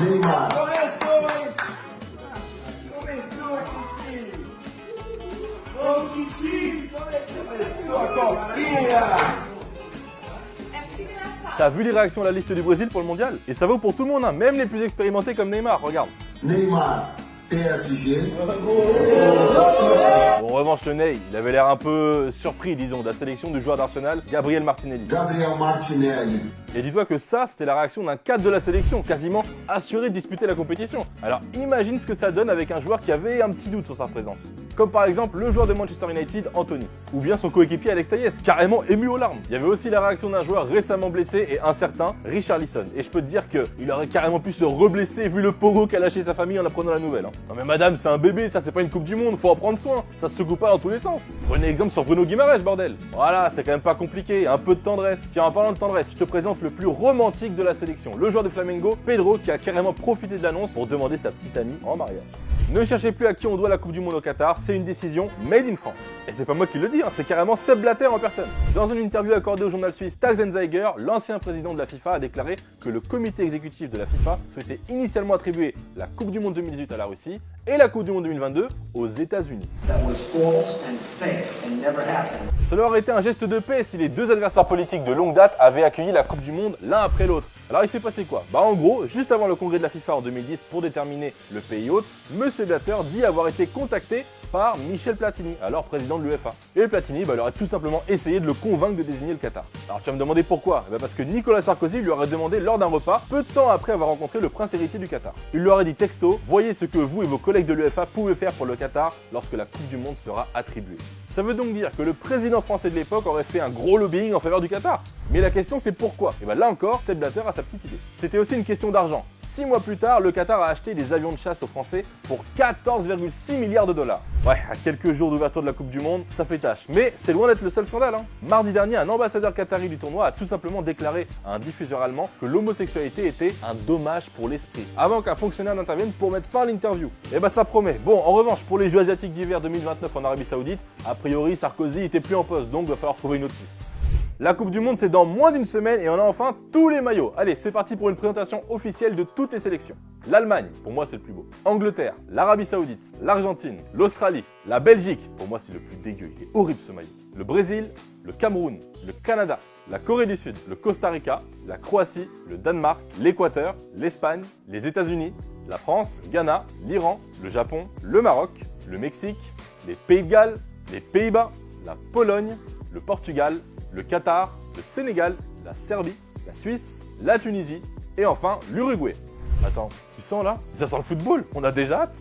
Neymar. Começou, hein? Começou aqui, Ô, Titi, começou a copinha. T'as vu les réactions à la liste du Brésil pour le mondial? Et ça vaut pour tout le monde, hein, même les plus expérimentés comme Neymar, regarde. Neymar, PSG. Bon, en revanche, le Ney, il avait l'air un peu surpris, disons, de la sélection du joueur d'Arsenal, Gabriel Martinelli. Gabriel Martinelli. Et dis-toi que ça, c'était la réaction d'un cadre de la sélection, quasiment assuré de disputer la compétition. Alors imagine ce que ça donne avec un joueur qui avait un petit doute sur sa présence. Comme par exemple le joueur de Manchester United, Anthony. Ou bien son coéquipier Alex Telles, carrément ému aux larmes. Il y avait aussi la réaction d'un joueur récemment blessé et incertain, Richarlison. Et je peux te dire qu'il aurait carrément pu se reblesser vu le pogo qu'a lâché sa famille en apprenant la nouvelle. Non mais madame, c'est un bébé, ça c'est pas une coupe du monde, faut en prendre soin. Ça se secoue pas dans tous les sens. Prenez exemple sur Bruno Guimaraes, bordel. Voilà, c'est quand même pas compliqué, un peu de tendresse. Tiens, en parlant de tendresse, je te présente le plus romantique de la sélection, le joueur de Flamengo, Pedro, qui a carrément profité de l'annonce pour demander sa petite amie en mariage. Ne cherchez plus à qui on doit la Coupe du Monde au Qatar, c'est une décision made in France. Et c'est pas moi qui le dis, hein, c'est carrément Sepp Blatter en personne. Dans une interview accordée au journal suisse Tages&Zeiger, l'ancien président de la FIFA a déclaré que le comité exécutif de la FIFA souhaitait initialement attribuer la Coupe du Monde 2018 à la Russie et la Coupe du Monde 2022 aux États-Unis. Cela aurait été un geste de paix si les deux adversaires politiques de longue date avaient accueilli la Coupe du Monde l'un après l'autre. Alors il s'est passé quoi? En gros, juste avant le congrès de la FIFA en 2010 pour déterminer le pays hôte, Monsieur Blatter dit avoir été contacté par Michel Platini, alors président de l'UEFA. Et Platini, il aurait tout simplement essayé de le convaincre de désigner le Qatar. Alors tu vas me demander pourquoi? Parce que Nicolas Sarkozy lui aurait demandé lors d'un repas, peu de temps après avoir rencontré le prince héritier du Qatar. Il lui aurait dit texto, voyez ce que vous et vos collègues de l'UEFA pouvez faire pour le Qatar lorsque la Coupe du Monde sera attribuée. Ça veut donc dire que le président français de l'époque aurait fait un gros lobbying en faveur du Qatar. Mais la question c'est pourquoi? Et là encore, Sepp Blatter a sa petite idée. C'était aussi une question d'argent. 6 mois plus tard, le Qatar a acheté des avions de chasse aux Français pour 14,6 milliards de dollars. Ouais, à quelques jours d'ouverture de la Coupe du Monde, ça fait tâche. Mais c'est loin d'être le seul scandale. Mardi dernier, un ambassadeur qatari du tournoi a tout simplement déclaré à un diffuseur allemand que l'homosexualité était un dommage pour l'esprit, avant qu'un fonctionnaire n'intervienne pour mettre fin à l'interview. Et ça promet. Bon, en revanche, pour les Jeux asiatiques d'hiver 2029 en Arabie Saoudite, a priori Sarkozy était plus en poste, donc il va falloir trouver une autre piste. La Coupe du Monde, c'est dans moins d'une semaine et on a enfin tous les maillots. Allez, c'est parti pour une présentation officielle de toutes les sélections. L'Allemagne, pour moi c'est le plus beau. Angleterre, l'Arabie Saoudite, l'Argentine, l'Australie, la Belgique, pour moi c'est le plus dégueu, il est horrible ce maillot. Le Brésil, le Cameroun, le Canada, la Corée du Sud, le Costa Rica, la Croatie, le Danemark, l'Équateur, l'Espagne, les États-Unis, la France, Ghana, l'Iran, le Japon, le Maroc, le Mexique, les Pays de Galles, les Pays-Bas, la Pologne, le Portugal, le Qatar, le Sénégal, la Serbie, la Suisse, la Tunisie et enfin l'Uruguay. Attends, tu sens là? Ça sent le football, on a déjà hâte.